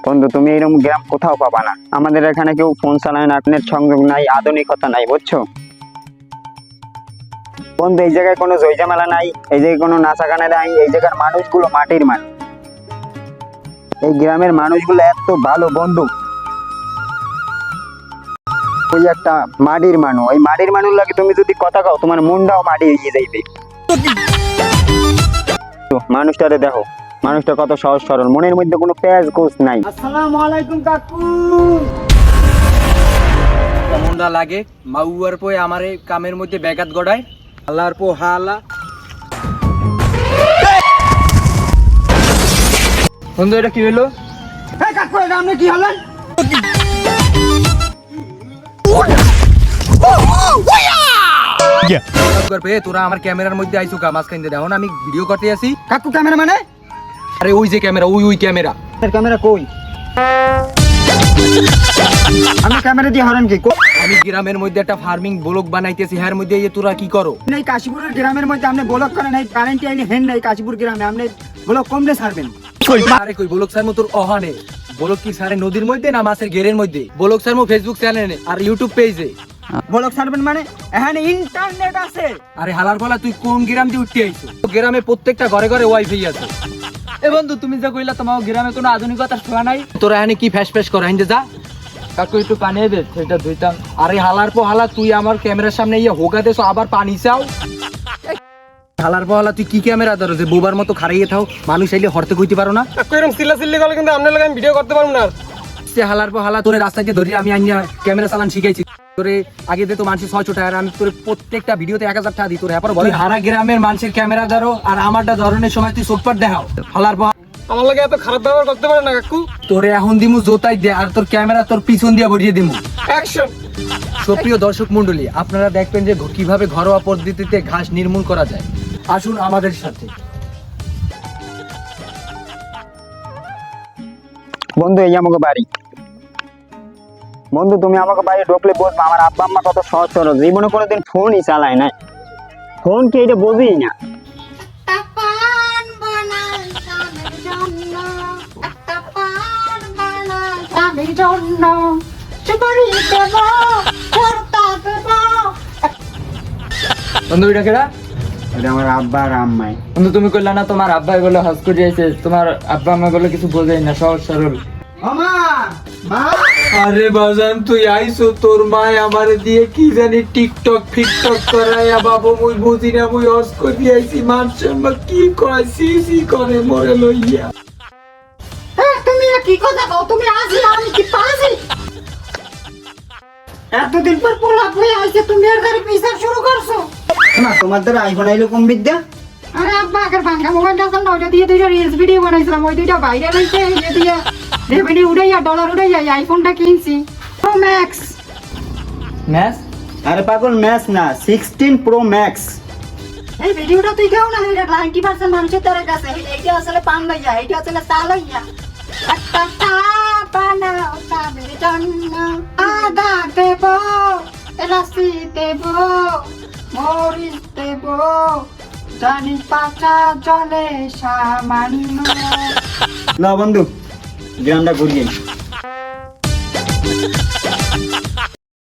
বন্ধু তুমি এরকম গ্রাম কোথাও পাবা না। আমাদের এখানে কেউ ফোন চালায় না, নেট সংযোগ নাই, আধুনিকতা নাই, বুঝছো বন্ধু? এই জায়গায় কোনো জয়ঝামেলা নাই, এই জায়গায় কোনো নাচা গানা নাই, এই জায়গার মানুষগুলো মাটির মানুষ। এই গ্রামের মানুষগুলো এত ভালো বন্ধু। ওই একটা মাটির মানুষ, ওই মাটির মানুষ লাগে তুমি যদি কথা কও তোমার মনটাও মাটি হয়ে যাইবে। মানুষটারে দেখো, মানুষটা কত সহজ সরল, মনের মধ্যে কোনো পেঁয়াজ গোছ নাই। আসসালামু আলাইকুম কাকু। কেমনটা লাগে মাউয়ার পয় আমারে কামের মধ্যে ব্যাঘাত গড়ায়। আল্লাহর পো হালা বন্ধু, এটা কি হলো? এই কাকু, এটা আপনি কি হলেন? তোরা আমার ক্যামেরার মধ্যে আইসু কা মাঝখান দিয়ে দেখো না, আমি ভিডিও করতে আসি। কাকু ক্যামেরা মানে? আরে ওই যে ক্যামেরা, ওই ক্যামেরা। ক্যামেরা কই? আমি ক্যামেরা দিয়ে হরেন কি? আমি গ্রামের মধ্যে একটা ফার্মিং ব্লগ বানাইতেছি, হ্যার মধ্যে এই তোরা কি করো? এই কাশীপুরের গ্রামের মধ্যে আপনি ব্লক করেন, এই কারেন্টে আইনি হেন নাই কাশীপুর গ্রামে আপনি ব্লক কমলে ছাড়বেন। আরে কই ব্লগ সারমো তোর অহানে? ব্লগ কি সারে নদীর মধ্যে না মাছের ঘেরের মধ্যে? ব্লগ সারমো ফেসবুক চ্যানেলে আর ইউটিউব পেজে। ব্লক ছাড়বেন মানে এখানে ইন্টারনেট আছে। আরে হালার বলা, তুই কোন গ্রাম দিয়ে উঠতে আইছো? গ্রামে প্রত্যেকটা ঘরে ঘরে ওয়াইফাই আছে। এ বন্ধু, তুমি যে কইলা তোমার গ্রামে কোনো আধুনিকতার ছোঁয়া নাই। তোরা এখানে কি ফ্যাস ফ্যাস করে হিন্দে যা। কাকু একটু পানিয়ে দে, সেটা ধুইতাম। আরে হালার পো হালা, তুই আমার ক্যামেরার সামনে ইয়ে হোগা দেছো আবার পানি চাও। হালার পো হালা, তুই কি ক্যামেরা ধরো যে বোবার মতো খারাইয়ে থাও? মানুষ আইলে হরতে কইতে পারো না? এরকম সিল্লা সিল্লি গেলে কিন্তু আপনার লাগে আমি ভিডিও করতে পারবো না। সে হালার পো হালা, তোরে রাস্তাকে ধরি আমি আইনা ক্যামেরা চালান শিখাইছি। তোরে আগে দে তো মানুষের 600 টাকা, আর আমি তোরে প্রত্যেকটা ভিডিওতে 1000 টাকা দিই। তোরে এরপর বলে হারা গ্রামের মানুষের ক্যামেরা ধরো আর আমারটা ধরনের সময় তুই চোখপাট দেখাও। হালার পো আমার লাগে এত খারাপ ব্যবহার করতে পারে না কাকু। তোরে এখন দিমু জোতাই দে, আর তোর ক্যামেরা তোর পিছন দিয়ে ভরিয়ে দিমু। অ্যাকশন। সুপ্রিয় দর্শক মন্ডলী, আপনারা দেখবেন যে কিভাবে ঘরোয়া পদ্ধতিতে ঘাস নির্মূল করা যায়। আসুন আমাদের সাথে। বন্ধু এই আমাকে বাড়ি। বন্ধু তুমি আমাকে বাড়ি ঢুকলে বলবো আমার আব্বা আম্মা কত সহজ সরল, জীবনে কোনোদিন ফোনই চালায় না। ফোন কি এটা বুঝি না। বন্ধু এটা কেডা? এটা আমার আব্বা আর আম্মাই। বন্ধু তুমি কইলা না তোমার আব্বা বলে হজ করে আইছে, তোমার আব্বা আম্মা বলে কিছু বোঝাই না, সহজ সরল। মামা, মা। আরে বাজান তুই আইছো, তোর মা আমারে দিয়ে কি জানি টিকটক ফিকটক করায়া বাবু, মুই বুঝি না, মুই হজ করে আইছি। মানুষ কি কয় সি সি করে মরে লইয়া। তুমি কি কথা কও? তুমি আসি আমি কি পাজি? এতদিন পর পোলা বই আইছে, তুমি আর গাড়ি পিছা শুরু করছো না? তোমার দ্বারা আইফোন আইলো কম বিদ্যা। আরে আব্বা আগের ভাঙা মোবাইলটা আছে না, ওইটা দিয়ে দুইটা রিলস ভিডিও বানাইছিলাম, ওই দুইটা বাইরে হইছে, এই দিয়ে রেভিনিউ উড়াইয়া ডলার উড়াইয়া আইফোনটা কিনছি প্রো ম্যাক্স। ম্যাচ? আরে পাগল, ম্যাচ না, 16 প্রো ম্যাক্স। এই ভিডিওটা তুই কেউ না, এটা 90% মানুষের দ্বারা কাছে। এইটা আসলে পান লইয়া, এইটা আসলে চা লইয়া। একটা চা বানাও চাবের জন্য, আদা দেব, এলাচি দেব, মরিচ দেব, জানি পাঁচা জলে সামান্য। না বন্ধু, গ্রামটা ঘুরিয়ে